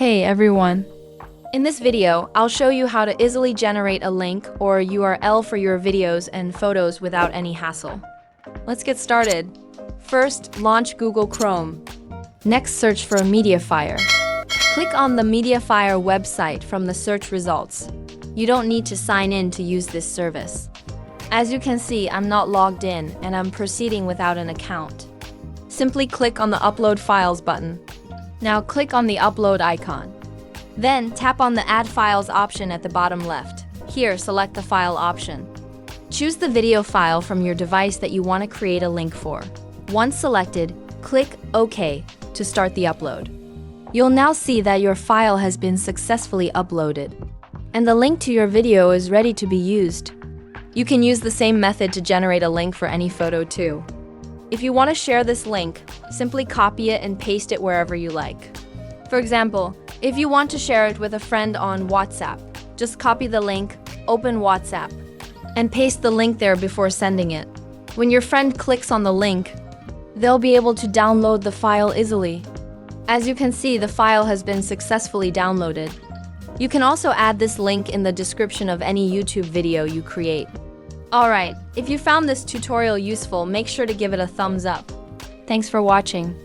Hey everyone! In this video, I'll show you how to easily generate a link or URL for your videos and photos without any hassle. Let's get started. First, launch Google Chrome. Next, search for Mediafire. Click on the Mediafire website from the search results. You don't need to sign in to use this service. As you can see, I'm not logged in and I'm proceeding without an account. Simply click on the Upload Files button. Now click on the upload icon. Then tap on the Add Files option at the bottom left. Here, select the file option. Choose the video file from your device that you want to create a link for. Once selected, click OK to start the upload. You'll now see that your file has been successfully uploaded, and the link to your video is ready to be used. You can use the same method to generate a link for any photo too. If you want to share this link, simply copy it and paste it wherever you like. For example, if you want to share it with a friend on WhatsApp, just copy the link, open WhatsApp, and paste the link there before sending it. When your friend clicks on the link, they'll be able to download the file easily. As you can see, the file has been successfully downloaded. You can also add this link in the description of any YouTube video you create. Alright, if you found this tutorial useful, make sure to give it a thumbs up. Thanks for watching.